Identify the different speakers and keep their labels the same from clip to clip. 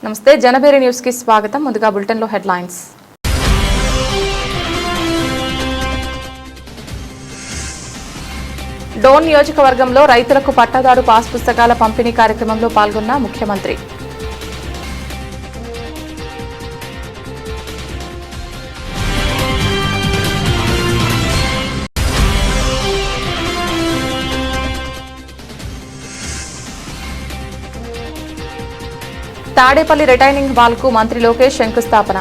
Speaker 1: నమస్తే జనబేరి న్యూస్ కి స్వాగతం. ముందుగా బులెటిన్ లో హెడ్లైన్స్. డోన్ నియోజకవర్గంలో రైతులకు పట్టాదారు పాస్ పుస్తకాల పంపిణీ కార్యక్రమంలో పాల్గొన్న ముఖ్యమంత్రి. తాడేపల్లి రిటైనింగ్ వాల్ కు మంత్రి లోకేష్ శంకుస్థాపన.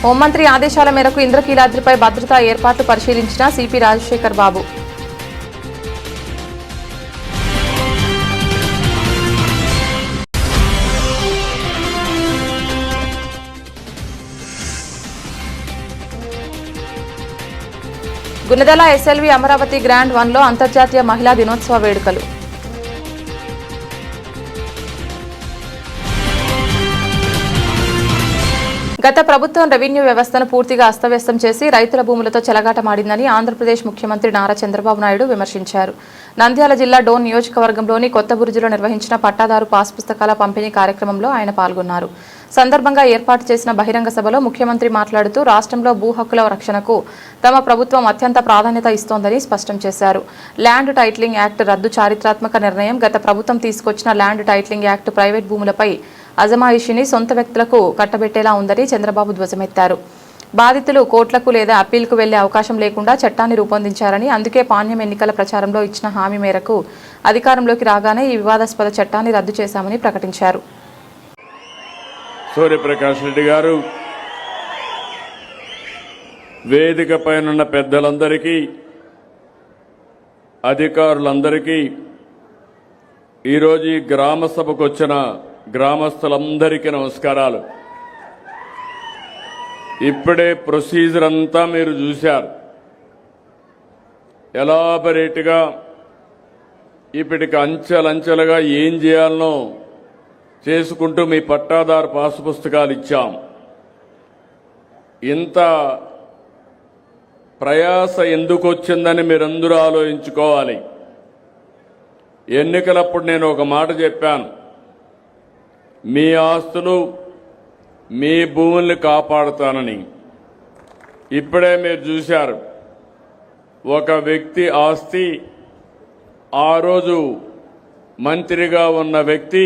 Speaker 1: హోంమంత్రి ఆదేశాల మేరకు ఇంద్రకీలాద్రిపై భద్రతా ఏర్పాట్లు పరిశీలించిన సిపి రాజశేఖర్ బాబు. గుణదల ఎస్ఎల్వి అమరావతి గ్రాండ్ 1లో అంతర్జాతీయ మహిళా దినోత్సవ వేడుకలు. గత ప్రభుత్వం రెవెన్యూ వ్యవస్థను పూర్తిగా అస్తవ్యస్తం చేసి రైతుల భూములతో చెలగాటమాడిందని ఆంధ్రప్రదేశ్ ముఖ్యమంత్రి నారా చంద్రబాబు నాయుడు విమర్శించారు. నంద్యాల జిల్లా డోన్ నియోజకవర్గంలోని కొత్తబురుజులో నిర్వహించిన పట్టాదారు పాస్ పుస్తకాల పంపిణీ కార్యక్రమంలో ఆయన పాల్గొన్నారు. సందర్భంగా ఏర్పాటు చేసిన బహిరంగ సభలో ముఖ్యమంత్రి మాట్లాడుతూ రాష్ట్రంలో భూ హక్కుల రక్షణకు తమ ప్రభుత్వం అత్యంత ప్రాధాన్యత ఇస్తోందని స్పష్టం చేశారు. ల్యాండ్ టైటిలింగ్ యాక్ట్ రద్దు చారిత్రాత్మక నిర్ణయం. గత ప్రభుత్వం తీసుకొచ్చిన ల్యాండ్ టైటిలింగ్ యాక్ట్ ప్రైవేట్ భూములపై అజమాయిషిని సొంత వ్యక్తులకు కట్టబెట్టేలా ఉందని చంద్రబాబు ధ్వజమెత్తారు. బాధితులు కోర్టులకు లేదా అప్పీల్కు వెళ్లే అవకాశం లేకుండా చట్టాన్ని రూపొందించారని, అందుకే పాణ్యం ఎన్నికల ప్రచారంలో ఇచ్చిన హామీ మేరకు అధికారంలోకి రాగానే ఈ వివాదాస్పద చట్టాన్ని రద్దు చేశామని ప్రకటించారు.
Speaker 2: సూర్యప్రకాష్ రెడ్డి గారు, వేదిక పైనున్న పెద్దలందరికీ, అధికారులందరికీ, ఈరోజు ఈ గ్రామ సభకు వచ్చిన గ్రామస్తులందరికీ నమస్కారాలు. ఇప్పుడే ప్రొసీజర్ అంతా మీరు చూశారు. ఎలాబరేట్గా ఇప్పటికి అంచెలంచెలుగా ఏం చేయాలనో చేసుకుంటూ మీ పట్టాదారు పాసు పుస్తకాలు ఇచ్చాం. ఇంత ప్రయాస ఎందుకు వచ్చిందని మీరందరూ ఆలోచించుకోవాలి. ఎన్నికలప్పుడు నేను ఒక మాట చెప్పాను, మీ ఆస్తులు మీ భూముల్ని కాపాడుతానని. ఇప్పుడే మీరు చూశారు, ఒక వ్యక్తి ఆస్తి ఆ రోజు మంత్రిగా ఉన్న వ్యక్తి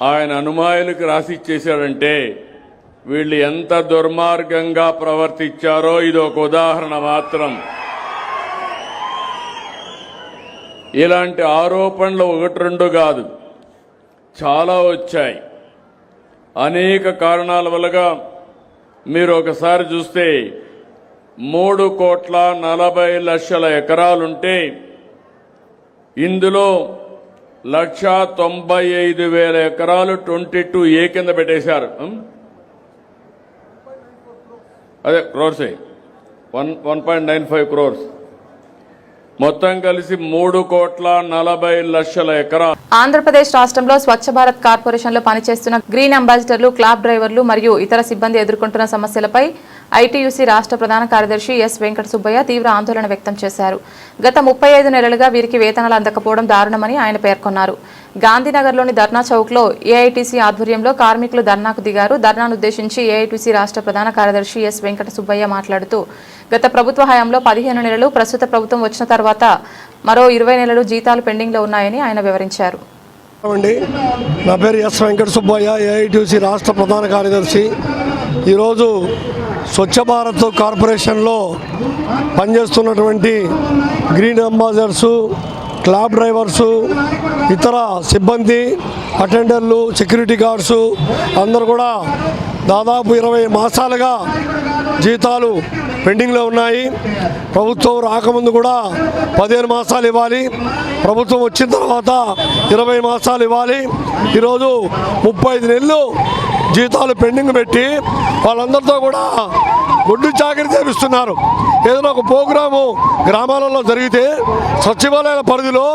Speaker 2: ఆయన అనుమాయులకు రాసిచ్చేశాడంటే వీళ్ళు ఎంత దుర్మార్గంగా ప్రవర్తించారో ఇది ఒక ఉదాహరణ మాత్రం. ఇలాంటి ఆరోపణలు ఒకటి రెండు కాదు, చాలా వచ్చాయి. అనేక కారణాల వల్లగా మీరు ఒకసారి చూస్తే 3,40,00,000 ఎకరాలుంటే ఇందులో 1,95,000 ఎకరాలు 22A కింద పెట్టేశారు. అదే క్రోర్సే 1.95 crores, మొత్తం కలిసి 3,40,00,000 ఎకరాలు.
Speaker 1: ఆంధ్రప్రదేశ్ రాష్ట్రంలో స్వచ్ఛ భారత్ కార్పొరేషన్లో పనిచేస్తున్న గ్రీన్ అంబాసిడర్లు, క్లాబ్ డ్రైవర్లు మరియు ఇతర సిబ్బంది ఎదుర్కొంటున్న సమస్యలపై ఐటీయూసీ రాష్ట్ర ప్రధాన కార్యదర్శి ఎస్ వెంకట సుబ్బయ్య తీవ్ర ఆందోళన వ్యక్తం చేశారు. గత 35 నెలలుగా వీరికి వేతనాలు అందకపోవడం దారుణమని ఆయన పేర్కొన్నారు. గాంధీనగర్లోని ధర్నా చౌక్లో ఏఐటీసీ ఆధ్వర్యంలో కార్మికులు ధర్నాకు దిగారు. ధర్నాను ఉద్దేశించి ఏఐటీసీ రాష్ట్ర ప్రధాన కార్యదర్శి ఎస్ వెంకట సుబ్బయ్య మాట్లాడుతూ గత ప్రభుత్వ హయాంలో 15 నెలలు, ప్రస్తుత ప్రభుత్వం వచ్చిన తర్వాత మరో 20 నెలలు జీతాలు పెండింగ్లో ఉన్నాయని ఆయన వివరించారు.
Speaker 3: నా పేరు ఎస్ వెంకట సుబ్బయ్య, ఏఐటీసీ రాష్ట్ర ప్రధాన కార్యదర్శి. ఈరోజు స్వచ్ఛ భారత్ కార్పొరేషన్లో పనిచేస్తున్నటువంటి గ్రీన్ అంబాసిడర్సు, క్లాబ్ డ్రైవర్సు, ఇతర సిబ్బంది, అటెండర్లు, సెక్యూరిటీ గార్డ్సు అందరూ కూడా దాదాపు 20 మాసాలుగా జీతాలు పెండింగ్లో ఉన్నాయి. ప్రభుత్వం రాకముందు కూడా 15 మాసాలు ఇవ్వాలి, ప్రభుత్వం వచ్చిన తర్వాత 20 మాసాలు ఇవ్వాలి. ఈరోజు 35 నెలలు జీతాలు పెండింగ్ పెట్టి వాళ్ళందరితో కూడా గుడ్డు చాకరీ చేపిస్తున్నారు. ఏదైనా ఒక ప్రోగ్రాము గ్రామాలలో జరిగితే సచివాలయాల పరిధిలో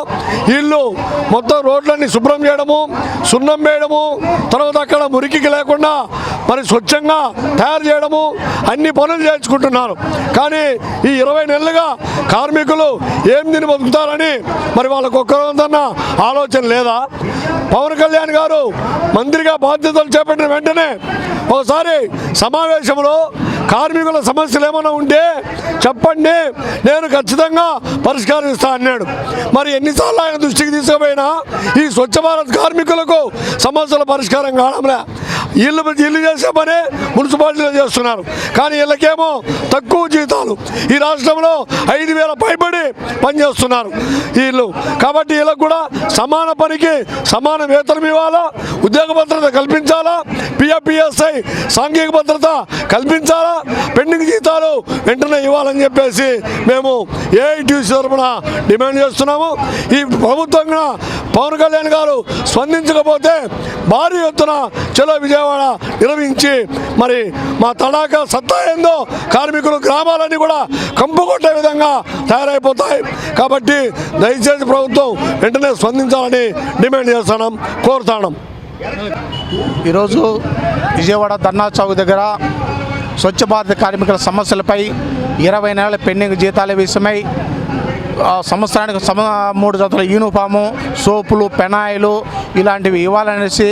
Speaker 3: వీళ్ళు మొత్తం రోడ్లన్నీ శుభ్రం చేయడము, సున్నం వేయడము, తర్వాత అక్కడ మురికి లేకుండా మరి స్వచ్ఛంగా తయారు చేయడము, అన్ని పనులు చేయించుకుంటున్నారు. కానీ ఈ 20 నెలలుగా కార్మికులు ఏం తిని బతుకుతారని మరి వాళ్ళకు ఒక్కరోజన్న ఆలోచన లేదా? పవన్ కళ్యాణ్ గారు మంత్రిగా బాధ్యతలు చేపట్టిన వెంటనే ఒకసారి సమావేశంలో కార్మికుల సమస్యలు ఏమైనా ఉంటే చెప్పండి, నేను ఖచ్చితంగా పరిష్కరిస్తా అన్నాడు. మరి ఎన్నిసార్లు ఆయన దృష్టికి తీసుకుపోయినా ఈ స్వచ్ఛ భారత్ కార్మికులకు సమస్యల పరిష్కారం కావడంలే. ఇల్లు చేసే పనే మున్సిపాలిటీలో చేస్తున్నారు, కానీ వీళ్ళకేమో తక్కువ జీతాలు. ఈ రాష్ట్రంలో 5,000 పైబడి పనిచేస్తున్నారు వీళ్ళు. కాబట్టి వీళ్ళకు కూడా సమాన పనికి సమాన వేతనం ఇవ్వాలా, ఉద్యోగ భద్రత కల్పించాలా, పిఎఫ్పిఎస్ఐ సాంఘిక భద్రత కల్పించాలా, పెండింగ్ జీతాలు వెంటనే ఇవ్వాలని చెప్పేసి మేము ఏఐటీసీ తరఫున డిమాండ్ చేస్తున్నాము. ఈ ప్రభుత్వం పవన్ కళ్యాణ్ గారు స్పందించకపోతే భారీ ఎత్తున చలో విజయవాడ నిర్వహించి మరి మా తడాక సత్తా ఏందో కార్మికులు గ్రామాలన్నీ కూడా కంపు కొట్టే విధంగా తయారైపోతాయి. కాబట్టి దయచేసి ప్రభుత్వం వెంటనే స్పందించాలని డిమాండ్ చేస్తున్నాం, కోరుతున్నాం.
Speaker 4: ఈరోజు విజయవాడ ధర్నా చౌక్ దగ్గర స్వచ్ఛ భారత్ కార్మికుల సమస్యలపై 20 నెలల పెండింగ్ జీతాల విషయమై సంవత్సరానికి 3 జతల యూనిఫాము, సోపులు, పెనాయిలు ఇలాంటివి ఇవ్వాలనేసి,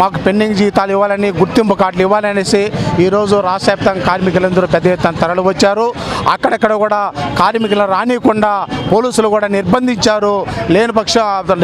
Speaker 4: మాకు పెండింగ్ జీతాలు ఇవ్వాలని, గుర్తింపు కార్డులు ఇవ్వాలనేసి ఈరోజు రాష్ట్ర వ్యాప్తంగా కార్మికులందరూ పెద్ద ఎత్తున తరలి వచ్చారు. అక్కడక్కడ కూడా కార్మికులను రానియకుండా పోలీసులు కూడా నిర్బంధించారు. లేని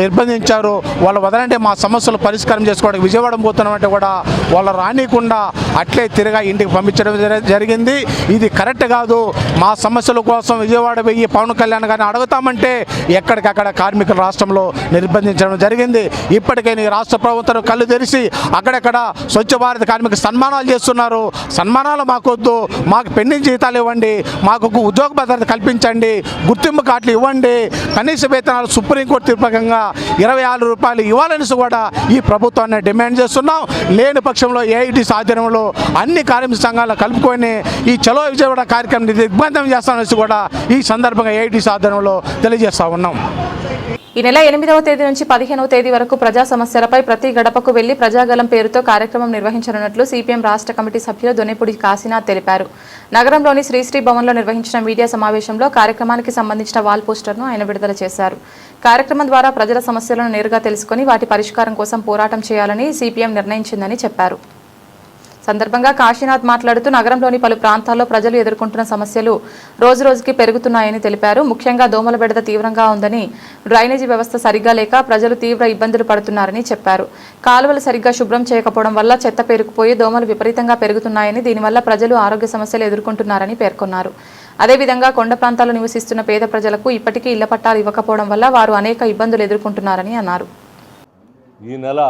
Speaker 4: నిర్బంధించారు. వాళ్ళు వదలంటే మా సమస్యలు పరిష్కారం చేసుకోవడానికి విజయవాడ పోతున్నామంటే కూడా వాళ్ళు రానియకుండా అట్లే తిరిగా ఇంటికి పంపించడం జరిగింది. ఇది కరెక్ట్ కాదు. మా సమస్యల కోసం విజయవాడ వెయ్యి పవన్ కళ్యాణ్ గారిని అడుగుతామంటే ఎక్కడికక్కడ కార్మికులు రాష్ట్రంలో నిర్బంధించడం జరిగింది. ఇప్పటికైనా ఈ రాష్ట్ర ప్రభుత్వం కళ్ళు తెరిచి అక్కడక్కడ స్వచ్ఛ భారత్ కార్మిక సన్మానాలు చేస్తున్నారు. సన్మానాలు మాకొద్దు, మాకు పెండింగ్ జీతాలు ఇవ్వండి, మాకు ఉద్యోగ భద్రత కల్పించండి, గుర్తింపు కార్డులు ఇవ్వండి, కనీస వేతనాలు సుప్రీంకోర్టు తీర్పకంగా 26 రూపాయలు ఇవ్వాలని కూడా ఈ ప్రభుత్వాన్ని డిమాండ్ చేస్తున్నాం. లేని పక్షంలో ఏఐటీసీ ఆధ్వర్యంలో అన్ని కార్మిక సంఘాలను కలుపుకొని ఈ చలో విజయవాడ కార్యక్రమం దిగ్బంధం చేస్తామని కూడా ఈ సందర్భంగా ఏఐటీసీ ఆధ్వర్యంలో తెలియజేస్తా ఉన్నాం.
Speaker 1: ఈ నెల 8వ తేదీ నుంచి 15వ తేదీ వరకు ప్రజా సమస్యలపై ప్రతి గడపకు వెళ్లి ప్రజాగలం పేరుతో కార్యక్రమం నిర్వహించనున్నట్లు సిపిఎం రాష్ట్ర కమిటీ సభ్యులు దొనెపూడి కాశీనాథ్ తెలిపారు. నగరంలోని శ్రీశ్రీ భవన్లో నిర్వహించిన మీడియా సమావేశంలో కార్యక్రమానికి సంబంధించిన వాల్ పోస్టర్ను ఆయన విడుదల చేశారు. కార్యక్రమం ద్వారా ప్రజల సమస్యలను నేరుగా తెలుసుకుని వాటి పరిష్కారం కోసం పోరాటం చేయాలని సిపిఎం నిర్ణయించిందని చెప్పారు. సందర్భంగా కాశీనాథ్ మాట్లాడుతూ నగరంలోని పలు ప్రాంతాల్లో ప్రజలు ఎదుర్కొంటున్న సమస్యలు రోజురోజుకి పెరుగుతున్నాయని తెలిపారు. ముఖ్యంగా దోమల బెడద తీవ్రంగా ఉందని, డ్రైనేజీ వ్యవస్థ సరిగ్గా లేక ప్రజలు తీవ్ర ఇబ్బందులు పడుతున్నారని చెప్పారు. కాలువలు సరిగ్గా శుభ్రం చేయకపోవడం వల్ల చెత్త పేరుకుపోయి దోమలు విపరీతంగా పెరుగుతున్నాయని, దీనివల్ల ప్రజలు ఆరోగ్య సమస్యలు ఎదుర్కొంటున్నారని పేర్కొన్నారు. అదేవిధంగా కొండ ప్రాంతాల్లో నివసిస్తున్న పేద ప్రజలకు ఇప్పటికీ ఇళ్ల పట్టాలు ఇవ్వకపోవడం వల్ల వారు అనేక ఇబ్బందులు ఎదుర్కొంటున్నారని అన్నారు.
Speaker 2: ఈ నెల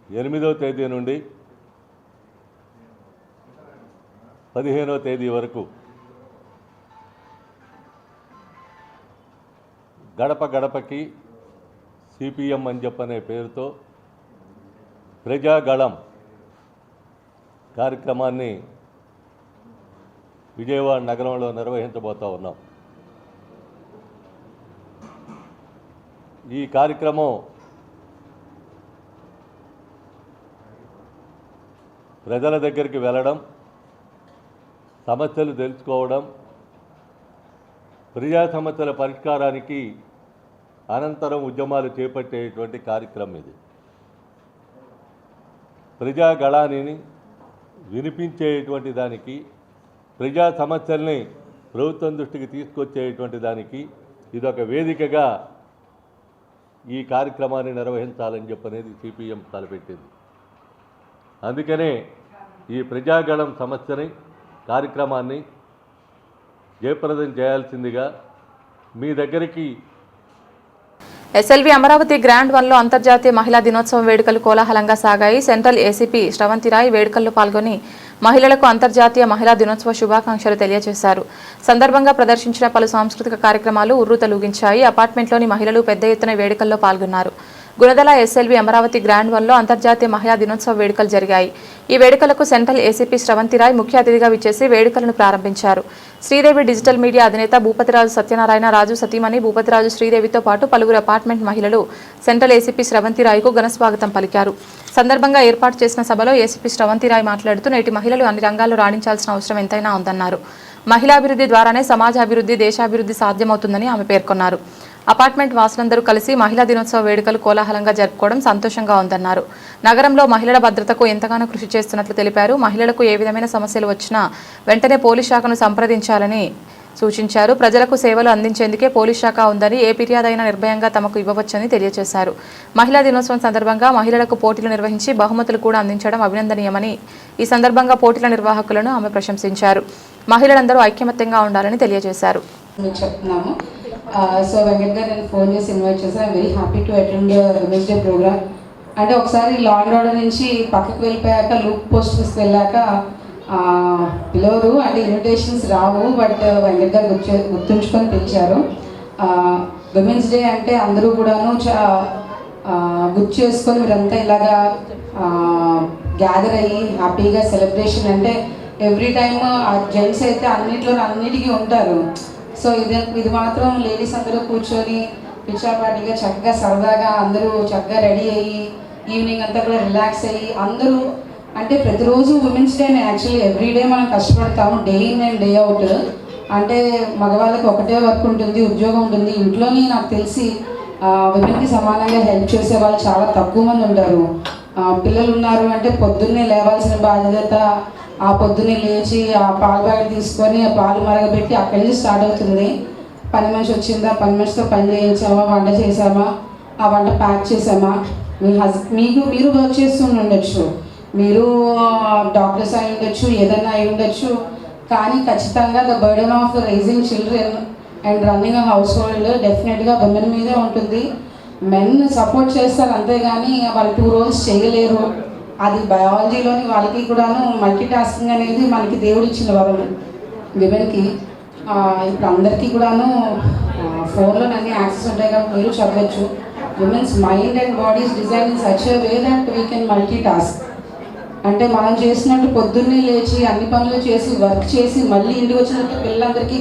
Speaker 2: 8వ తేదీ నుండి 15వ తేదీ వరకు గడప గడపకి సిపిఎం అని చెప్పనే పేరుతో ప్రజాగళం కార్యక్రమాన్ని విజయవాడ నగరంలో నిర్వహించబోతూ ఉన్నాం. ఈ కార్యక్రమం ప్రజల దగ్గరికి వెళ్ళడం, సమస్యలు తెలుసుకోవడం, ప్రజా సమస్యల పరిష్కారానికి అనంతరం ఉద్యమాలు చేపట్టేటువంటి కార్యక్రమం ఇది. ప్రజాగళాన్ని వినిపించేటువంటి దానికి, ప్రజా సమస్యల్ని ప్రభుత్వం దృష్టికి తీసుకొచ్చేటువంటి దానికి ఇదొక వేదికగా ఈ కార్యక్రమాన్ని నిర్వహించాలని చెప్పనేది సిపిఎం తలపెట్టింది. అందుకనే ఈ ప్రజాగళం సమస్యని, కార్యక్రమాన్ని జయప్రదం చేయాల్సిందిగా మీ దగ్గరికి
Speaker 1: ఎస్ఎల్వి అమరావతి గ్రాండ్ 1లో అంతర్జాతీయ మహిళా దినోత్సవం వేడుకలు కోలాహలంగా సాగాయి. సెంట్రల్ ఏసీపీ శ్రవంతిరాయ్ వేడుకల్లో పాల్గొని మహిళలకు అంతర్జాతీయ మహిళా దినోత్సవ శుభాకాంక్షలు తెలియజేశారు. సందర్భంగా ప్రదర్శించిన పలు సాంస్కృతిక కార్యక్రమాలు ఉర్రూతలూగించాయి. అపార్ట్మెంట్లోని మహిళలు పెద్ద ఎత్తున వేడుకల్లో పాల్గొన్నారు. గుణదల ఎస్ఎల్వి అమరావతి గ్రాండ్ వన్లో అంతర్జాతీయ మహిళా దినోత్సవ వేడుకలు జరిగాయి. ఈ వేడుకలకు సెంట్రల్ ఏసీపీ శ్రవంతిరాయ్ ముఖ్య అతిథిగా విచ్చేసి వేడుకలను ప్రారంభించారు. శ్రీదేవి డిజిటల్ మీడియా అధినేత భూపతిరాజు సత్యనారాయణ రాజు సతీమణి భూపతిరాజు శ్రీదేవితో పాటు పలువురు అపార్ట్మెంట్ మహిళలు సెంట్రల్ ఏసీపీ శ్రవంతిరాయ్కు ఘనస్వాగతం పలికారు. సందర్భంగా ఏర్పాటు చేసిన సభలో ఏసీపీ శ్రవంతిరాయ్ మాట్లాడుతూ నేటి మహిళలు అన్ని రంగాల్లో రాణించాల్సిన అవసరం ఎంతైనా ఉందన్నారు. మహిళాభివృద్ధి ద్వారానే సమాజాభివృద్ధి, దేశాభివృద్ధి సాధ్యమవుతుందని ఆమె పేర్కొన్నారు. అపార్ట్మెంట్ వాసులందరూ కలిసి మహిళా దినోత్సవ వేడుకలు కోలాహలంగా జరుపుకోవడం సంతోషంగా ఉందన్నారు. నగరంలో మహిళల భద్రతకు ఎంతగానో కృషి చేస్తున్నట్లు తెలిపారు. మహిళలకు ఏ విధమైన సమస్యలు వచ్చినా వెంటనే పోలీస్ శాఖను సంప్రదించాలని సూచించారు. ప్రజలకు సేవలు అందించేందుకే పోలీస్ శాఖ ఉందని, ఏ ఫిర్యాదు అయినా నిర్భయంగా తమకు ఇవ్వవచ్చని తెలియజేశారు. మహిళా దినోత్సవం సందర్భంగా మహిళలకు పోటీలు నిర్వహించి బహుమతులు కూడా అందించడం అభినందనీయమని ఈ సందర్భంగా పోటీల నిర్వాహకులను ఆమె ప్రశంసించారు. మహిళలందరూ ఐకమత్యంగా ఉండాలని తెలియజేశారు.
Speaker 5: సో వెంకట్ గారు నేను ఫోన్ చేసి ఇన్వైట్ చేశాను. I'm very happy to attend women's day programme. అంటే ఒకసారి లా అండ్ ఆర్డర్ నుంచి పక్కకు వెళ్ళిపోయాక లూప్ పోస్ట్కి వెళ్ళాక పిలవరు అంటే ఇన్విటేషన్స్ రావు. బట్ వెంకట్ గారు గుర్తుంచుకొని పిలిచారు. విమెన్స్ డే అంటే అందరూ కూడాను గుర్తు చేసుకొని మీరంతా ఇలాగా గ్యాదర్ అయ్యి హ్యాపీగా సెలబ్రేషన్ అంటే ఎవ్రీ టైమ్ జెంట్స్ అయితే అన్నిటికీ ఉంటారు. సో ఇది మాత్రం లేడీస్ అందరూ కూర్చొని పిచ్చాపాటిగా చక్కగా సరదాగా అందరూ చక్కగా రెడీ అయ్యి ఈవినింగ్ అంతా కూడా రిలాక్స్ అయ్యి అందరూ అంటే ప్రతిరోజు ఉమెన్స్ డేని యాక్చువల్లీ ఎవ్రీడే మనం కష్టపడతాము, day in and day out. అంటే మగవాళ్ళకి ఒకటే వర్క్ ఉంటుంది, ఉద్యోగం ఉంటుంది. ఇంట్లోని నాకు తెలిసి విమెన్కి సమానంగా హెల్ప్ చేసే వాళ్ళు చాలా తక్కువ మంది ఉంటారు. పిల్లలు ఉన్నారు అంటే పొద్దున్నే లేవాల్సిన బాధ్యత, ఆ పొద్దున్నే లేచి ఆ పాలు ప్యాకెట్ తీసుకొని ఆ పాలు మరగబెట్టి అక్కడి నుంచి స్టార్ట్ అవుతుంది. పని మనిషి వచ్చిందా, పని మనిషితో పని చేయించామా, వంట చేసామా, ఆ వంట ప్యాక్ చేసామా. మీరు వర్క్ చేస్తూ ఉండొచ్చు, మీరు డాక్టర్స్ అయి ఉండొచ్చు, ఏదైనా అయి ఉండొచ్చు. కానీ ఖచ్చితంగా the burden of raising children and running a household డెఫినెట్గా విమెన్ మీదే ఉంటుంది. మెన్ సపోర్ట్ చేస్తారు అంతేగాని వాళ్ళు 2 roles చేయలేరు. అది బయాలజీలోని వాళ్ళకి కూడాను మల్టీ టాస్కింగ్ అనేది మనకి దేవుడు ఇచ్చిన వరం విమెన్కి. ఇప్పుడు అందరికీ కూడాను ఫోన్లో అన్ని యాక్సెస్ ఉంటాయి కాబట్టి మీరు చదవచ్చు. Women's mind and bodies design in such a way that we can multi task. అంటే మనం చేసినట్టు పొద్దున్నే లేచి అన్ని పనులు చేసి వర్క్ చేసి మళ్ళీ ఇంటికి వచ్చినట్టు పిల్లలందరికీ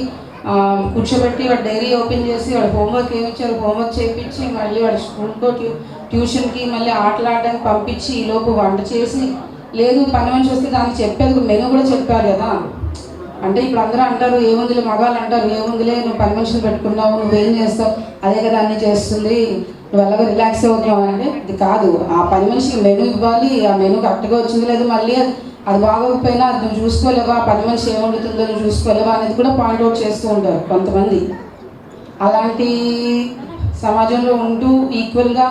Speaker 5: కూర్చోబెట్టి వాడు డైరీ ఓపెన్ చేసి వాడు హోంవర్క్ ఏమిచ్చారు హోంవర్క్ చేయించి మళ్ళీ వాడు స్కూల్కో ట్యూషన్కి మళ్ళీ ఆటలాడడానికి పంపించి ఈలోపు వంట చేసి లేదు పని మనిషి వస్తే దానికి చెప్పేది మెనూ కూడా చెప్పారు కదా. అంటే ఇప్పుడు అందరూ అంటారు ఏముందిలే, మగవాళ్ళు అంటారు ఏముందిలే నువ్వు పని మనిషిని పెట్టుకున్నావు, నువ్వేం చేస్తావు, అదే కదా అన్నీ చేస్తుంది, నువ్వు అలాగే రిలాక్స్ అవుతున్నావు అంటే ఇది కాదు. ఆ పని మనిషికి మెనూ ఇవ్వాలి, ఆ మెనూ కరెక్ట్గా వచ్చింది లేదు మళ్ళీ అది బాగోకపోయినా అది నువ్వు చూసుకోలేవా, పని మనిషి ఏమవుతుందో నువ్వు చూసుకోలేవా అనేది కూడా పాయింట్అవుట్ చేస్తూ ఉంటారు కొంతమంది. అలాంటి సమాజంలో ఉంటూ ఈక్వల్గా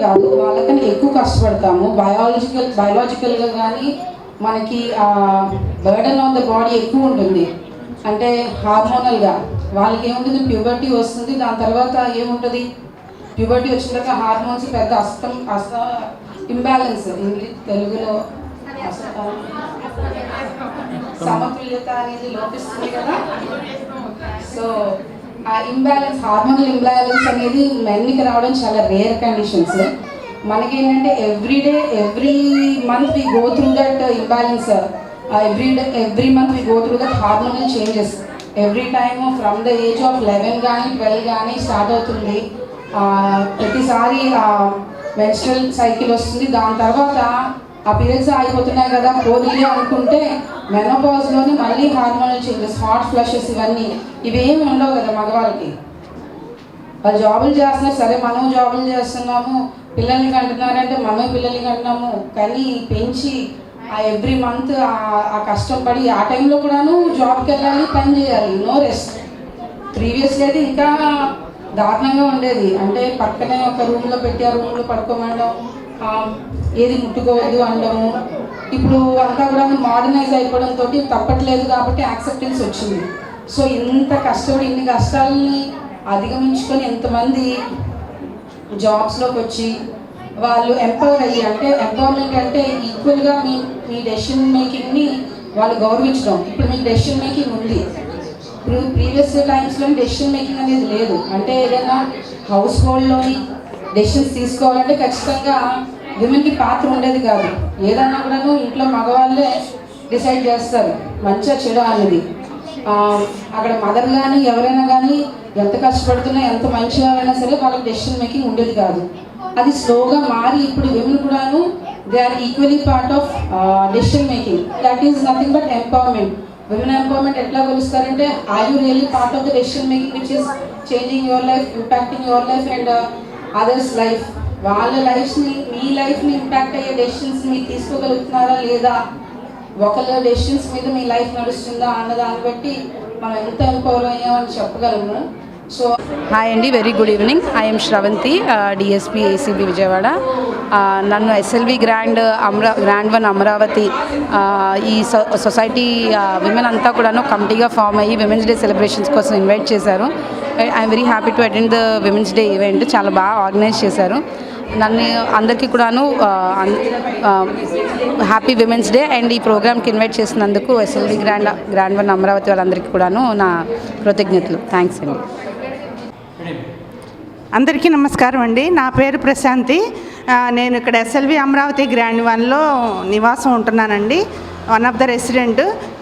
Speaker 5: కాదు వాళ్ళకన్నా ఎక్కువ కష్టపడతాము. బయాలజికల్గా కానీ మనకి బర్డెన్ ఆన్ ద బాడీ ఎక్కువ ఉంటుంది. అంటే హార్మోనల్గా వాళ్ళకి ఏముంటుంది, ప్యూబర్టీ వస్తుంది, దాని తర్వాత ఏముంటుంది, ప్యూబర్టీ వచ్చిన తర్వాత హార్మోన్స్ పెద్ద ఇంబ్యాలెన్స్, తెలుగులో సమతుల్యత అనేది లోపిస్తుంది కదా. సో ఆ ఇంబ్యాలెన్స్, హార్మోనల్ ఇంబ్యాలెన్స్ అనేది మెన్కి రావడం చాలా రేర్ కండిషన్స్. మనకేంటంటే every month we go through that imbalance, every month we go through that hormonal changes. Every time from the age of 11 కానీ 12 కానీ స్టార్ట్ అవుతుంది. ప్రతిసారి మెన్స్ట్రల్ సైకిల్ వస్తుంది. దాని తర్వాత ఆ పీరియడ్స్ ఆగిపోతున్నాయి కదా పోనీలే అనుకుంటే మెనోపాజ్లోని మళ్ళీ హార్మోనల్ చేంజెస్, హాట్ ఫ్లషెస్, ఇవేమి ఉండవు కదా మగవాళ్ళకి. వాళ్ళు జాబులు చేస్తున్నారు, సరే మనం జాబులు చేస్తున్నాము, పిల్లల్ని కంటున్నారంటే మనమే పిల్లల్ని కంటున్నాము. కానీ పెంచి ఆ ఎవ్రీ మంత్ ఆ కష్టపడి ఆ టైంలో కూడాను జాబ్కి వెళ్ళాలి, పని చేయాలి, నో రెస్ట్. ప్రీవియస్లీ అయితే ఇంకా దారుణంగా ఉండేది. అంటే పక్కనే ఒక రూమ్లో పెట్టి ఆ రూమ్లో పడుకోమనడం, ఏది ముట్టుకోవద్దు అనడము. ఇప్పుడు అంతా కూడా మోడర్నైజ్ అయిపోవడంతో తప్పట్లేదు కాబట్టి యాక్సెప్టెన్స్ వచ్చింది. సో ఇంత కష్టపడి ఇన్ని కష్టాలని అధిగమించుకొని ఎంతమంది జాబ్స్లోకి వచ్చి వాళ్ళు ఎంపవర్ అయ్యి, అంటే ఎంపవర్మెంట్ అంటే ఈక్వల్గా మీ డెసిషన్ మేకింగ్ని వాళ్ళు గౌరవించడం. ఇప్పుడు మీకు డెసిషన్ మేకింగ్ ఉంది. ఇప్పుడు ప్రీవియస్ టైమ్స్లో డెసిషన్ మేకింగ్ అనేది లేదు. అంటే ఏదైనా హౌస్ హోల్డ్లోని డెసిషన్స్ తీసుకోవాలంటే ఖచ్చితంగా విమెన్కి పాత్ర ఉండేది కాదు. ఏదన్నా కూడాను ఇంట్లో మగవాళ్ళే డిసైడ్ చేస్తారు మంచిగా చెడు అనేది. అక్కడ మదర్ కానీ ఎవరైనా కానీ ఎంత కష్టపడుతున్నా ఎంత మంచిగా అయినా సరే వాళ్ళకి డెసిషన్ మేకింగ్ ఉండేది కాదు. అది స్లోగా మారి ఇప్పుడు విమెన్ కూడాను they are equally part of decision making. That is nothing but empowerment. Women empowerment ఎట్లా కొలుస్తారంటే are you really part of the decision making which is changing your life, impacting your life and others life. వాళ్ళ లైఫ్ని మీ లైఫ్ని impact అయ్యే decisions మీరు తీసుకోగలుగుతున్నారా లేదా, ఒకళ్ళ decisions మీద మీ లైఫ్ నడుస్తుందా అన్న దాన్ని బట్టి మనం ఎంత ఎంపవర్ అయ్యామని చెప్పగలము. సో
Speaker 6: హాయ్ అండి, very good evening. I'm Sravanthi, DSP ACB Vijayawada. నన్ను ఎస్ఎల్వి గ్రాండ్ 1 అమరావతి ఈ సొసైటీ విమెన్ అంతా కూడాను కమిటీగా ఫామ్ అయ్యి విమెన్స్ డే సెలబ్రేషన్స్ కోసం ఇన్వైట్ చేశారు. I'm very happy to attend the women's day event. చాలా బాగా ఆర్గనైజ్ చేశారు. నన్ను అందరికీ కూడాను హ్యాపీ విమెన్స్ డే అండ్ ఈ ప్రోగ్రామ్కి ఇన్వైట్ చేసినందుకు ఎస్ఎల్వి గ్రాండ్ 1 అమరావతి వాళ్ళందరికీ కూడాను నా కృతజ్ఞతలు. థ్యాంక్స్ అండి.
Speaker 7: అందరికీ నమస్కారం అండి. నా పేరు ప్రశాంతి. నేను ఇక్కడ ఎస్ఎల్వి అమరావతి గ్రాండ్ 1లో నివాసం ఉంటున్నానండి. One of the resident.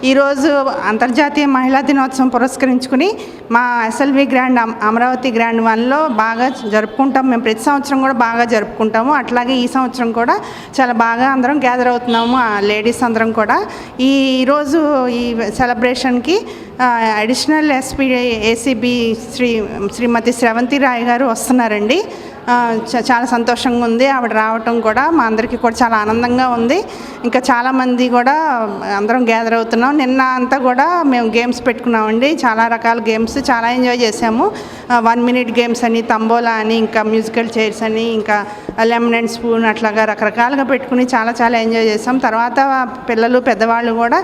Speaker 7: ఈరోజు అంతర్జాతీయ మహిళా దినోత్సవం పురస్కరించుకుని మా ఎస్ఎల్వి గ్రాండ్ అమరావతి గ్రాండ్ 1లో బాగా జరుపుకుంటాం. మేము ప్రతి సంవత్సరం కూడా బాగా జరుపుకుంటాము. అట్లాగే ఈ సంవత్సరం కూడా చాలా బాగా అందరం గ్యాదర్ అవుతున్నాము, లేడీస్ అందరం కూడా. ఈరోజు ఈ సెలబ్రేషన్కి అడిషనల్ ఎస్పీ ఏసీబీ శ్రీమతి శ్రవంతి రాయ్ గారు వస్తున్నారండి. చాలా సంతోషంగా ఉంది ఆవిడ రావటం కూడా. మా అందరికీ కూడా చాలా ఆనందంగా ఉంది. ఇంకా చాలామంది కూడా అందరం గ్యాదర్ అవుతున్నాం. నిన్న అంతా కూడా మేము గేమ్స్ పెట్టుకున్నామండి. చాలా రకాల గేమ్స్ చాలా ఎంజాయ్ చేసాము. 1 minute గేమ్స్ అని, తంబోలా అని, ఇంకా మ్యూజికల్ చైర్స్ అని, ఇంకా లెమన్ అండ్ స్పూన్ అట్లాగా రకరకాలుగా పెట్టుకుని చాలా చాలా ఎంజాయ్ చేసాం. తర్వాత పిల్లలు పెద్దవాళ్ళు కూడా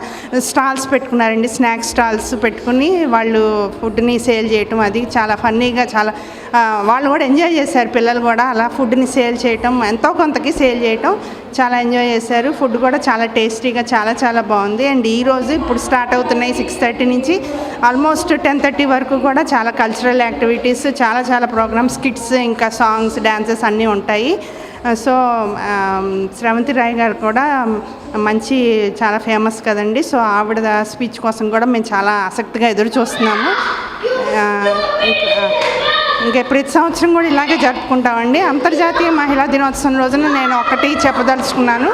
Speaker 7: స్టాల్స్ పెట్టుకున్నారండి. స్నాక్స్ స్టాల్స్ పెట్టుకుని వాళ్ళు ఫుడ్ని సేల్ చేయటం, అది చాలా ఫన్నీగా చాలా వాళ్ళు కూడా ఎంజాయ్ చేశారు. పిల్లలు కూడా అలా ఫుడ్ని సేల్ చేయటం, ఎంతో కొంతకి సేల్ చేయటం చాలా ఎంజాయ్ చేశారు. ఫుడ్ కూడా చాలా టేస్టీగా చాలా చాలా బాగుంది. అండ్ ఈరోజు ఇప్పుడు స్టార్ట్ అవుతున్నాయి 6:30 నుంచి ఆల్మోస్ట్ 10:30 వరకు కూడా చాలా కల్చరల్ యాక్టివిటీస్, చాలా చాలా ప్రోగ్రామ్స్, స్కిట్స్, ఇంకా సాంగ్స్, డాన్సెస్ అన్నీ ఉంటాయి. సో శ్రవంతి రాయ్ గారు కూడా మంచి చాలా ఫేమస్ కదండి. సో ఆవిడ స్పీచ్ కోసం కూడా మేము చాలా ఆసక్తిగా ఎదురు చూస్తున్నాము. ఇంకా ప్రతి సంవత్సరం కూడా ఇలాగే జరుపుకుంటామండి. అంతర్జాతీయ మహిళా దినోత్సవం రోజున నేను ఒకటి చెప్పదలుచుకున్నాను.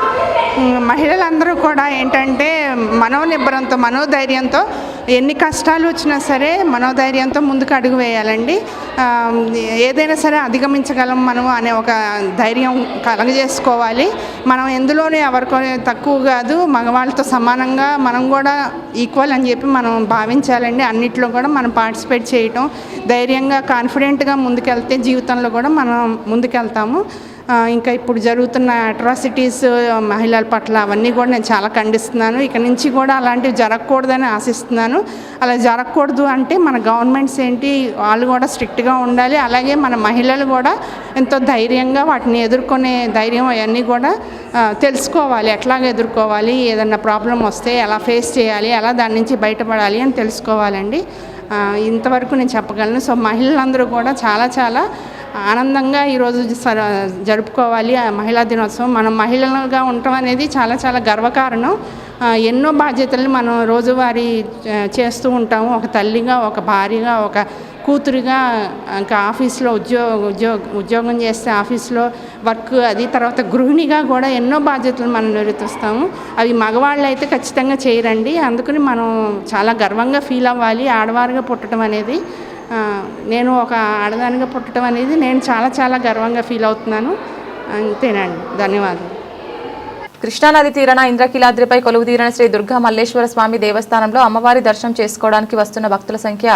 Speaker 7: మహిళలందరూ కూడా ఏంటంటే మనోనిబ్బరంతో, మనోధైర్యంతో ఎన్ని కష్టాలు వచ్చినా సరే మనోధైర్యంతో ముందుకు అడుగు వేయాలండి. ఏదైనా సరే అధిగమించగలం మనం అనే ఒక ధైర్యం కలగజేసుకోవాలి. మనం ఎందులోనే ఎవరికో తక్కువ కాదు, మగవాళ్ళతో సమానంగా మనం కూడా ఈక్వల్ అని చెప్పి మనం భావించాలండి. అన్నిట్లో కూడా మనం పార్టిసిపేట్ చేయటం, ధైర్యంగా కాన్ఫిడెంట్గా ముందుకెళ్తే జీవితంలో కూడా మనం ముందుకెళ్తాము. ఇంకా ఇప్పుడు జరుగుతున్న అట్రాసిటీస్ మహిళల పట్ల అవన్నీ కూడా నేను చాలా ఖండిస్తున్నాను. ఇక నుంచి కూడా అలాంటివి జరగకూడదని ఆశిస్తున్నాను. అలా జరగకూడదు అంటే మన గవర్నమెంట్స్ ఏంటి, వాళ్ళు కూడా స్ట్రిక్ట్గా ఉండాలి. అలాగే మన మహిళలు కూడా ఎంతో ధైర్యంగా వాటిని ఎదుర్కొనే ధైర్యం అవన్నీ కూడా తెలుసుకోవాలి. ఎట్లాగ ఎదుర్కోవాలి, ఏదన్నా ప్రాబ్లం వస్తే ఎలా ఫేస్ చేయాలి, ఎలా దాని నుంచి బయటపడాలి అని తెలుసుకోవాలండి. ఇంతవరకు నేను చెప్పగలను. సో మహిళలందరూ కూడా చాలా చాలా ఆనందంగా ఈరోజు జరుపుకోవాలి మహిళా దినోత్సవం. మనం మహిళలుగా ఉండటం అనేది చాలా చాలా గర్వకారణం. ఎన్నో బాధ్యతల్ని మనం రోజువారీ చేస్తూ ఉంటాము. ఒక తల్లిగా, ఒక భార్యగా, ఒక కూతురుగా, ఇంకా ఆఫీస్లో ఉద్యోగం చేస్తే ఆఫీస్లో వర్క్, అది తర్వాత గృహిణిగా కూడా ఎన్నో బాధ్యతలు మనం నిర్వర్తిస్తాము. అవి మగవాళ్ళు అయితే ఖచ్చితంగా చేయరండి. అందుకని మనం చాలా గర్వంగా ఫీల్ అవ్వాలి ఆడవారుగా పుట్టడం అనేది. నేను ఒక ఆడదానిగా పుట్టడం అనేది నేను చాలా చాలా గర్వంగా ఫీల్ అవుతున్నాను. అంతేనండి. ధన్యవాదాలు.
Speaker 1: కృష్ణానది తీరాన ఇంద్రకీలాద్రిపై కొలువుదీరిన శ్రీ దుర్గా మల్లేశ్వర స్వామి దేవస్థానంలో అమ్మవారి దర్శనం చేసుకోవడానికి వస్తున్న భక్తుల సంఖ్య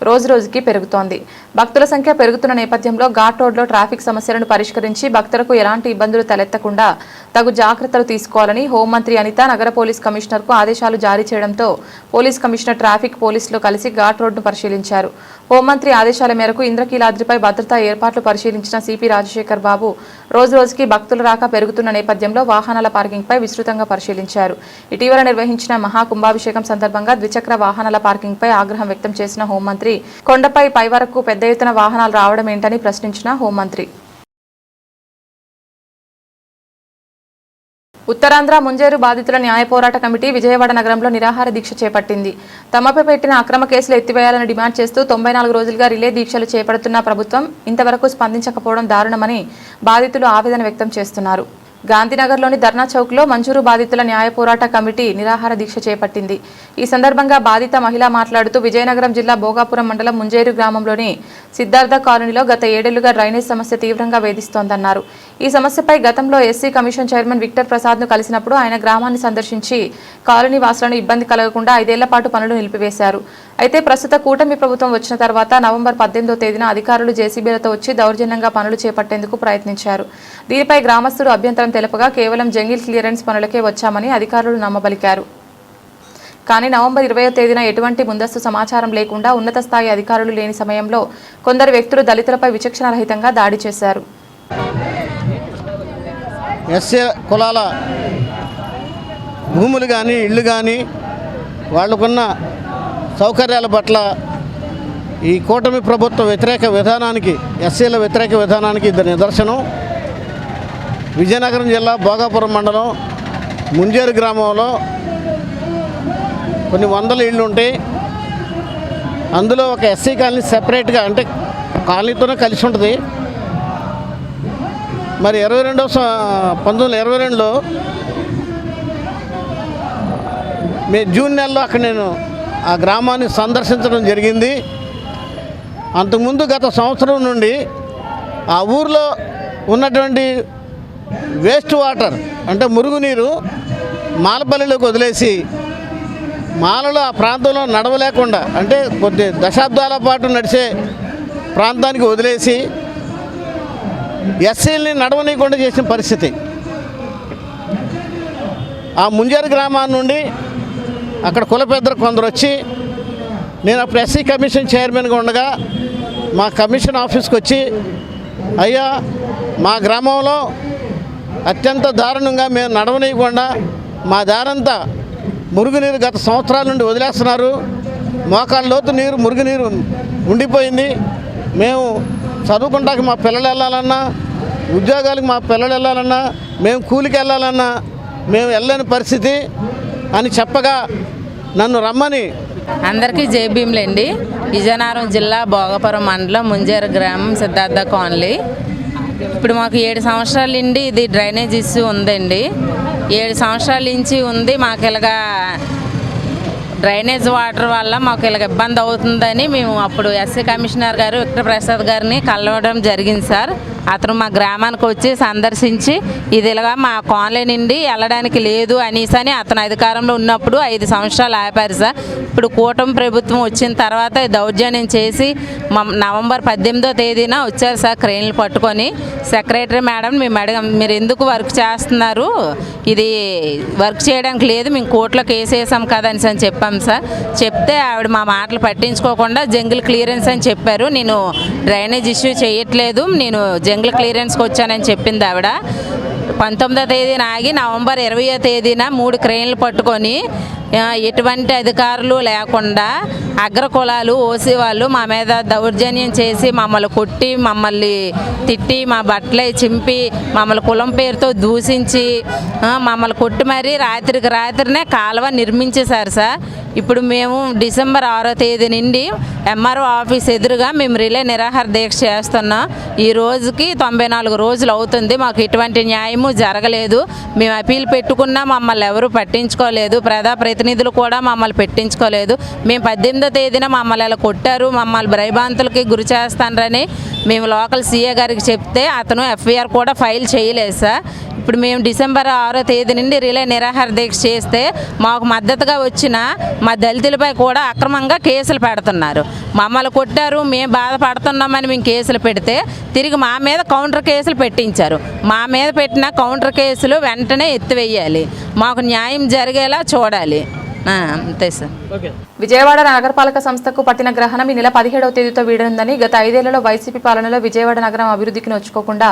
Speaker 1: రోజురోజుకి పెరుగుతోంది. భక్తుల సంఖ్య పెరుగుతున్న నేపథ్యంలో ఘాట్ రోడ్లో ట్రాఫిక్ సమస్యలను పరిష్కరించి భక్తులకు ఎలాంటి ఇబ్బందులు తలెత్తకుండా తగు జాగ్రత్తలు తీసుకోవాలని హోంమంత్రి అనిత నగర పోలీస్ కమిషనర్కు ఆదేశాలు జారీ చేయడంతో పోలీస్ కమిషనర్ ట్రాఫిక్ పోలీసులు కలిసి ఘాట్ రోడ్ను పరిశీలించారు. హోంమంత్రి ఆదేశాల మేరకు ఇంద్రకీలాద్రిపై భద్రతా ఏర్పాట్లు పరిశీలించిన సిపి రాజశేఖర్ బాబు రోజురోజుకి భక్తుల రాక పెరుగుతున్న నేపథ్యంలో వాహనాల పార్కింగ్పై విస్తృతంగా పరిశీలించారు. ఇటీవల నిర్వహించిన మహాకుంభాభిషేకం సందర్భంగా ద్విచక్ర వాహనాల పార్కింగ్పై ఆగ్రహం వ్యక్తం చేసిన హోంమంత్రి కొండపై పై వరకు పెద్ద ఎత్తున వాహనాలు రావడం ఏంటని ప్రశ్నించిన హోంమంత్రి ఉత్తరాంధ్ర ముంజేరు బాధితుల న్యాయ పోరాట కమిటీ విజయవాడ నగరంలో నిరాహార దీక్ష చేపట్టింది. తమపై పెట్టిన అక్రమ కేసులు ఎత్తివేయాలని డిమాండ్ చేస్తూ 94 రోజులుగా రిలే దీక్షలు చేపడుతున్న ప్రభుత్వం ఇంతవరకు స్పందించకపోవడం దారుణమని బాధితులు ఆవేదన వ్యక్తం చేస్తున్నారు. గాంధీనగర్లోని ధర్నా చౌక్లో మంజూరు బాధితుల న్యాయ పోరాట కమిటీ నిరాహార దీక్ష చేపట్టింది. ఈ సందర్భంగా బాధిత మహిళ మాట్లాడుతూ విజయనగరం జిల్లా భోగాపురం మండలం ముంజేరు గ్రామంలోని సిద్ధార్థ కాలనీలో గత 7 ఏళ్లుగా డ్రైనేజ్ సమస్య తీవ్రంగా వేధిస్తోందన్నారు. ఈ సమస్యపై గతంలో ఎస్సీ కమిషన్ చైర్మన్ విక్టర్ ప్రసాద్ను కలిసినప్పుడు ఆయన గ్రామాన్ని సందర్శించి కాలనీ వాసులను ఇబ్బంది కలగకుండా 5 ఏళ్ల పాటు పనులు నిలిపివేశారు. అయితే ప్రస్తుత కూటమి ప్రభుత్వం వచ్చిన తర్వాత నవంబర్ 18వ తేదీన అధికారులు జేసీబీలతో వచ్చి దౌర్జన్యంగా పనులు చేపట్టేందుకు ప్రయత్నించారు. దీనిపై గ్రామస్తులు అభ్యంతరం తెలుపగా కేవలం జంగిల్ క్లియరెన్స్ పనులకే వచ్చామని అధికారులు నమ్మబలికారు. కానీ నవంబర్ 20వ తేదీన ఎటువంటి ముందస్తు సమాచారం లేకుండా ఉన్నత స్థాయి అధికారులు లేని సమయంలో కొందరు వ్యక్తులు దళితులపై విచక్షణారహితంగా దాడి చేశారు.
Speaker 8: ఎస్సీ కులాల భూములు కానీ ఇళ్ళు కానీ వాళ్ళకున్న సౌకర్యాల పట్ల ఈ కూటమి ప్రభుత్వ వ్యతిరేక విధానానికి, ఎస్సీల వ్యతిరేక విధానానికి ఇది నిదర్శనం. విజయనగరం జిల్లా భోగాపురం మండలం ముంజేరు గ్రామంలో కొన్ని వందల ఇళ్ళు ఉంటాయి. అందులో ఒక ఎస్సీ కాలనీ సెపరేట్గా, అంటే కాలనీతోనే కలిసి ఉంటుంది. మరి 1922లో జూన్ నెలలో అక్కడ నేను ఆ గ్రామాన్ని సందర్శించడం జరిగింది. అంతకుముందు గత సంవత్సరం నుండి ఆ ఊరిలో ఉన్నటువంటి వేస్ట్ వాటర్, అంటే మురుగునీరు మాలపల్లిలోకి వదిలేసి మాలలో ఆ ప్రాంతంలో నడవలేకుండా, అంటే కొద్ది దశాబ్దాల పాటు నడిచే ప్రాంతానికి వదిలేసి ఎస్సీలని నడవనీయకుండా చేసిన పరిస్థితి. ఆ ముంజేరు గ్రామాన్ని నుండి అక్కడ కుల పెద్దలు కొందరు వచ్చి, నేను అప్పుడు ఎస్సీ కమిషన్ చైర్మన్గా ఉండగా మా కమిషన్ ఆఫీస్కి వచ్చి, అయ్యా మా గ్రామంలో అత్యంత దారుణంగా మేము నడవనీయకుండా మా దారంతా మురుగునీరు గత సంవత్సరాల నుండి వదిలేస్తున్నారు. మోకాళ్ళ లోతు నీరు, మురుగునీరు ఉండిపోయింది. మేము చదువుకుంటానికి మా పిల్లలు వెళ్ళాలన్నా, ఉద్యోగాలకు మా పిల్లలు వెళ్ళాలన్నా, మేము కూలికి వెళ్ళాలన్నా మేము వెళ్ళలేని పరిస్థితి అని చెప్పగా నన్ను రమ్మని.
Speaker 9: అందరికీ జై భీమ్లండి. విజయనగరం జిల్లా భోగాపురం మండలం ముంజేరు గ్రామం సిద్ధార్థ కాలనీ. ఇప్పుడు మాకు 7 సంవత్సరాల నుండి ఇది డ్రైనేజ్ ఇష్యూ ఉందండి. 7 సంవత్సరాల నుంచి ఉంది. మాకు ఇలాగా డ్రైనేజ్ వాటర్ వల్ల మాకు ఇలాగ ఇబ్బంది అవుతుందని మేము అప్పుడు ఎస్సీ కమిషనర్ గారు విక్టర్ ప్రసాద్ గారిని కలవడం జరిగింది సార్. అతను మా గ్రామానికి వచ్చి సందర్శించి ఇది ఇలాగా మా కాలనీ నుండి వెళ్ళడానికి లేదు అనేసి అతను అధికారంలో ఉన్నప్పుడు 5 సంవత్సరాలు ఆపారు సార్. ఇప్పుడు కూటమి ప్రభుత్వం వచ్చిన తర్వాత దౌర్జన్యం చేసి నవంబర్ 18వ తేదీన వచ్చారు సార్ క్రెయిన్లు పట్టుకొని. సెక్రటరీ మేడం మేము అడిగాం, మీరు ఎందుకు వర్క్ చేస్తున్నారు, ఇది వర్క్ చేయడానికి లేదు, మేము కోర్టులో కేసు వేసాం కదా అని చెప్పాం సార్. చెప్తే ఆవిడ మా మాటలు పట్టించుకోకుండా జంగిల్ క్లియరెన్స్ అని చెప్పారు. నేను డ్రైనేజ్ ఇష్యూ చేయట్లేదు, నేను జంగిల్ క్లియరెన్స్కి వచ్చానని చెప్పింది ఆవిడ. 19వ తేదీన ఆగి నవంబర్ 20వ తేదీన 3 క్రెయిన్లు పట్టుకొని ఎటువంటి అధికారులు లేకుండా అగ్ర కులాలు ఓసీ వాళ్ళు మా మీద దౌర్జన్యం చేసి మమ్మల్ని కొట్టి, మమ్మల్ని తిట్టి, మా బట్టలు చింపి, మమ్మల్ని కులం పేరుతో దూషించి మమ్మల్ని కొట్టి మరీ రాత్రికి రాత్రినే కాలువ నిర్మించేశారు సార్. ఇప్పుడు మేము డిసెంబర్ 6వ తేదీ నుండి ఎంఆర్ఓ ఆఫీస్ ఎదురుగా మేము రిలే నిరాహార దీక్ష చేస్తున్నాం. ఈ రోజుకి 94 రోజులు అవుతుంది. మాకు ఎటువంటి న్యాయము జరగలేదు. మేము అపీల్ పెట్టుకున్నా మమ్మల్ని ఎవరు పట్టించుకోలేదు. ప్రజాప్రతినిధులు కూడా మమ్మల్ని పెట్టించుకోలేదు. మేము 18వ తేదీన మమ్మల్ని అలా కొట్టారు, మమ్మల్ని భయభ్రాంతులకి గురి చేస్తారని మేము లోకల్ సీఏ గారికి చెప్తే అతను ఎఫ్ఐఆర్ కూడా ఫైల్ చేయలేదు సార్. ఇప్పుడు మేము డిసెంబర్ 6వ తేదీ నుండి రిలే నిరాహార దీక్ష చేస్తే మాకు మద్దతుగా వచ్చిన మా దళితులపై కూడా అక్రమంగా కేసులు పెడుతున్నారు. మమ్మల్ని కొట్టారు, మేము బాధపడుతున్నామని మేము కేసులు పెడితే తిరిగి మా మీద కౌంటర్ కేసులు పెట్టించారు. మా మీద పెట్టిన కౌంటర్ కేసులు వెంటనే ఎత్తివేయాలి, మాకు న్యాయం జరిగేలా చూడాలి. అంతే సార్.
Speaker 1: విజయవాడ నగరపాలక సంస్థకు పట్టిన గ్రహణం ఈ నెల 17వ తేదీతో వీడనుందని, గత 5 ఏళ్లలో వైసీపీ పాలనలో విజయవాడ నగరం అభివృద్ధికి నోచుకోకుండా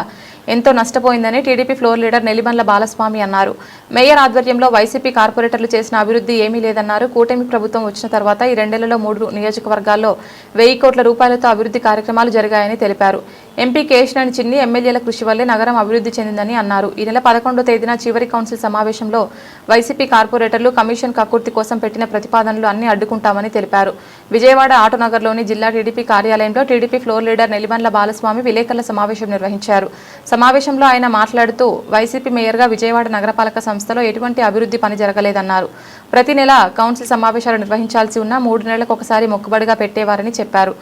Speaker 1: ఎంతో నష్టపోయిందని TDP floor leader Nellibandla Balaswamy అన్నారు. మేయర్ ఆధ్వర్యంలో వైసీపీ కార్పొరేటర్లు చేసిన అభివృద్ధి ఏమీ లేదన్నారు. కూటమి ప్రభుత్వం వచ్చిన తర్వాత ఈ 2 ఏళ్లలో 3 నియోజకవర్గాల్లో 1000 కోట్ల రూపాయలతో అభివృద్ధి కార్యక్రమాలు జరిగాయని తెలిపారు. ఎంపీ కేశినేని చిన్ని ఎమ్మెల్యేల కృషి వల్లే నగరం అభివృద్ధి చెందిందని అన్నారు. ఈ నెల 11వ తేదీన చివరి కౌన్సిల్ సమావేశంలో వైసీపీ కార్పొరేటర్లు కమిషన్ కక్కుర్తి కోసం పెట్టిన ప్రతిపాదనలు అన్ని అడ్డుకుంటామని తెలిపారు. విజయవాడ ఆటోనగర్లోని జిల్లా టీడీపీ కార్యాలయంలో TDP floor leader Nellibandla Balaswamy విలేకరుల సమావేశం నిర్వహించారు. సమావేశంలో ఆయన మాట్లాడుతూ వైసీపీ మేయర్గా విజయవాడ నగరపాలక సంస్థలో ఎటువంటి అభివృద్ధి పని జరగలేదన్నారు. ప్రతి నెల కౌన్సిల్ సమావేశాలు నిర్వహించాల్సి ఉన్న 3 నెలలకు ఒకసారి మొక్కుబడిగా పెట్టేవారని చెప్పారు.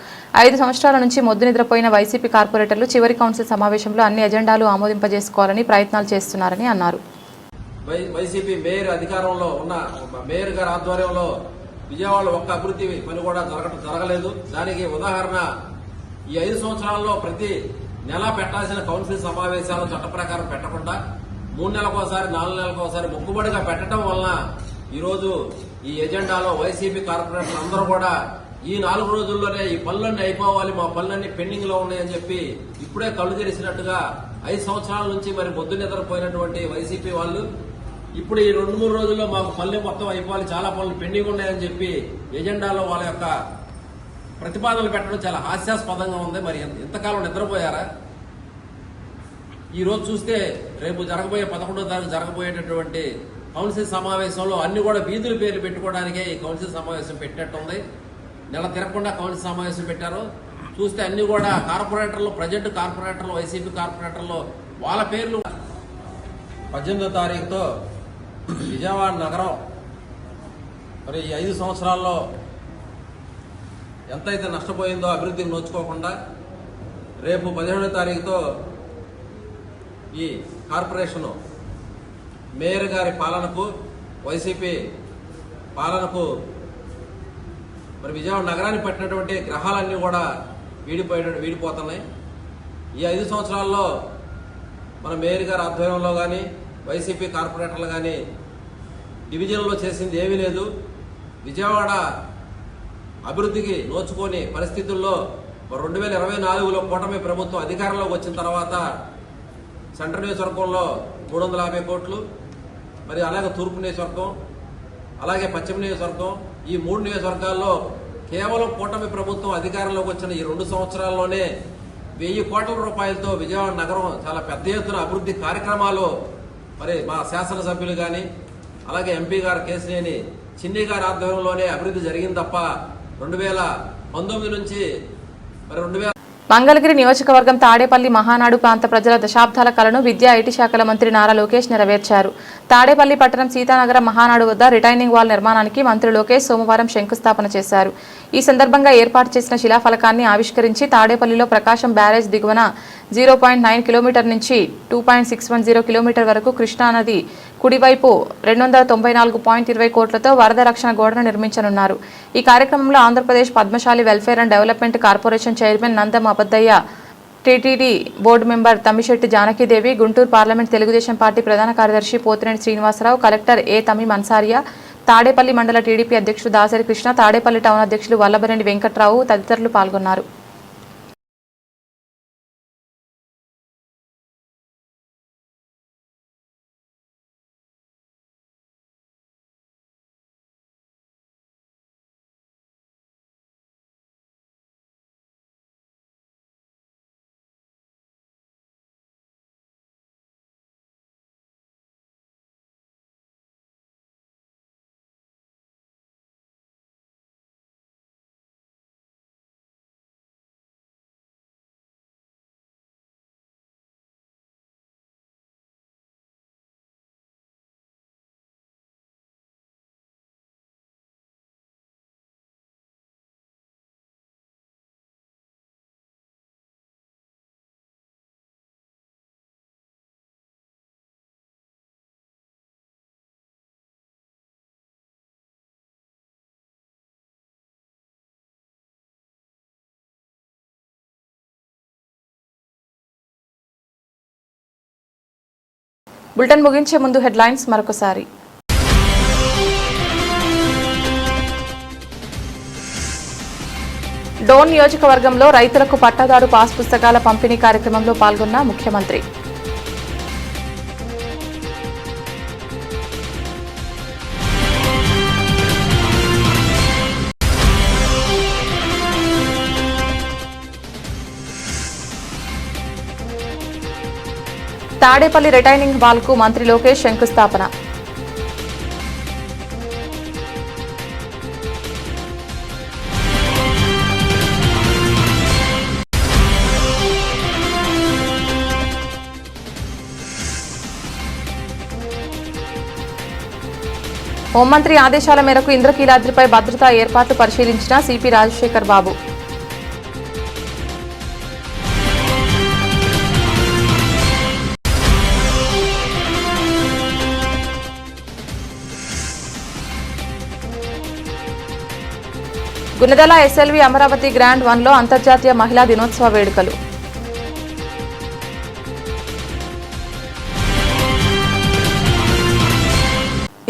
Speaker 1: 5 సంవత్సరాల నుంచి మొద్దు నిద్రపోయిన వైసీపీ కార్పొరేటర్లు చివరి కౌన్సిల్ సమావేశంలో అన్ని ఎజెండాలు ఆమోదింపజేసుకోవాలని ప్రయత్నాలు చేస్తున్నారని అన్నారు.
Speaker 10: వైసీపీ మేయర్ అధికారంలో ఉన్న మేయర్ గారి ఆధ్వర్యంలో విజయవాడలో ఒక్క అభివృద్ధి పని కూడా జరగలేదు. దానికి ఉదాహరణ ఈ 5 సంవత్సరాల్లో ప్రతి నెల పెట్టాల్సిన కౌన్సిల్ సమావేశాలు చట్ట ప్రకారం పెట్టకుండా 3 నెలలకోసారి 4 నెలలకోసారి మొక్కుబడిగా పెట్టడం వలన ఈరోజు ఈ ఎజెండాలో వైసీపీ కార్పొరేటర్లు అందరూ కూడా ఈ 4 రోజుల్లోనే ఈ పనులన్నీ అయిపోవాలి, మా పనులన్నీ పెండింగ్ లో ఉన్నాయని చెప్పి ఇప్పుడే కళ్ళు తెరిచినట్టుగా 5 సంవత్సరాల నుంచి మరి మొద్దు నిద్రపోయినటువంటి వైసీపీ వాళ్ళు ఇప్పుడు ఈ 2-3 రోజుల్లో మాకు పనులు మొత్తం అయిపోవాలి, చాలా పనులు పెండింగ్ ఉన్నాయని చెప్పి ఎజెండాలో వాళ్ళ యొక్క ప్రతిపాదనలు పెట్టడం చాలా హాస్యాస్పదంగా ఉంది. మరి ఎంతకాలం నిద్రపోయారా? ఈ రోజు చూస్తే రేపు జరగబోయే 11వ తారీఖు జరగబోయేటటువంటి కౌన్సిల్ సమావేశంలో అన్ని కూడా వీధుల పేర్లు పెట్టుకోవడానికే ఈ కౌన్సిల్ సమావేశం పెట్టినట్టుంది. నెల తిరగకుండా కౌన్సిల్ సమావేశం పెట్టారు. చూస్తే అన్ని కూడా కార్పొరేటర్లు, ప్రజెంట్ కార్పొరేటర్లు, వైసీపీ కార్పొరేటర్లు వాళ్ళ పేర్లు 18వ తారీఖుతో విజయవాడ నగరం మరి ఈ 5 సంవత్సరాల్లో ఎంతైతే నష్టపోయిందో అభివృద్ధికి నోచుకోకుండా రేపు 17వ తారీఖుతో ఈ కార్పొరేషను మేయర్ గారి పాలనకు, వైసీపీ పాలనకు మరి విజయవాడ నగరానికి పట్టినటువంటి గ్రహాలన్నీ కూడా వీడిపోతున్నాయి. ఈ 5 సంవత్సరాల్లో మన మేయర్ గారి ఆధ్వర్యంలో కానీ వైసీపీ కార్పొరేటర్లు కానీ డివిజన్లో చేసింది ఏమీ లేదు. విజయవాడ అభివృద్ధికి నోచుకోని పరిస్థితుల్లో 2024లో కూటమి ప్రభుత్వం అధికారంలోకి వచ్చిన తర్వాత సెంట్రల్ నియోజకవర్గంలో 350 కోట్లు, మరి అలాగే తూర్పు నియోజకవర్గం, అలాగే పశ్చిమ నియోజకవర్గం, ఈ 3 నియోజకవర్గాల్లో కేవలం కూటమి ప్రభుత్వం అధికారంలోకి వచ్చిన ఈ 2 సంవత్సరాల్లోనే 1000 కోట్ల రూపాయలతో విజయవాడ నగరం చాలా పెద్ద ఎత్తున అభివృద్ధి కార్యక్రమాలు మరి మా శాసనసభ్యులు కానీ అలాగే ఎంపీ గారు కేశినేని చిన్ని గారి ఆధ్వర్యంలోనే అభివృద్ధి జరిగింది తప్ప 2019 నుంచి మరి
Speaker 1: మంగళగిరి నియోజకవర్గం తాడేపల్లి మహానాడు ప్రాంత ప్రజల దశాబ్దాల కలను విద్యా ఐటీ శాఖల మంత్రి నారా లోకేష్ నెరవేర్చారు. తాడేపల్లి పట్టణం సీతానగరం మహానాడు వద్ద రిటైనింగ్ వాల్ నిర్మాణానికి మంత్రి లోకేష్ సోమవారం శంకుస్థాపన చేశారు. ఈ సందర్భంగా ఏర్పాటు చేసిన శిలాఫలకాన్ని ఆవిష్కరించి తాడేపల్లిలో ప్రకాశం బ్యారేజ్ దిగువన 0.9 కిలోమీటర్ నుంచి 2.610 కిలోమీటర్ వరకు కృష్ణానది కుడివైపు 294.20 కోట్లతో వరద రక్షణ గోడను నిర్మించనున్నారు. ఈ కార్యక్రమంలో Andhra Pradesh Padmashali welfare and development corporation chairman Nandam Abaddayya, TTD board member Tammisetti Janakidevi, Guntur parliament Telugu Desam party ప్రధాన కార్యదర్శి పోతినేని శ్రీనివాసరావు, కలెక్టర్ ఏ తమీం అన్సారియా, తాడేపల్లి మండల టీడీపీ అధ్యక్షుడు దాసరి కృష్ణ, తాడేపల్లి టౌన్ అధ్యక్షులు వల్లభరెడ్డి వెంకట్రావు తదితరులు పాల్గొన్నారు. బులెటిన్ ముగించే ముందు హెడ్లైన్స్ మరొకసారి. డోన్ నియోజకవర్గంలో రైతులకు పట్టాదారు పాస్ పుస్తకాల పంపిణీ కార్యక్రమంలో పాల్గొన్న ముఖ్యమంత్రి. తాడేపల్లి రిటైనింగ్ వాల్కు మంత్రి లోకేష్ శంకుస్థాపన. హోంమంత్రి ఆదేశాల మేరకు ఇంద్రకీలాద్రిపై భద్రతా ఏర్పాట్లు పరిశీలించిన సిపి రాజశేఖర్ బాబు. గుణదల ఎస్ఎల్వి అమరావతి గ్రాండ్ 1లో అంతర్జాతీయ మహిళా దినోత్సవ వేడుకలు.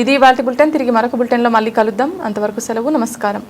Speaker 1: ఇది ఇవాల్టి బులెటిన్. తిరిగి మరొక బులెటిన్లో మళ్ళీ కలుద్దాం. అంతవరకు సెలవు. నమస్కారం.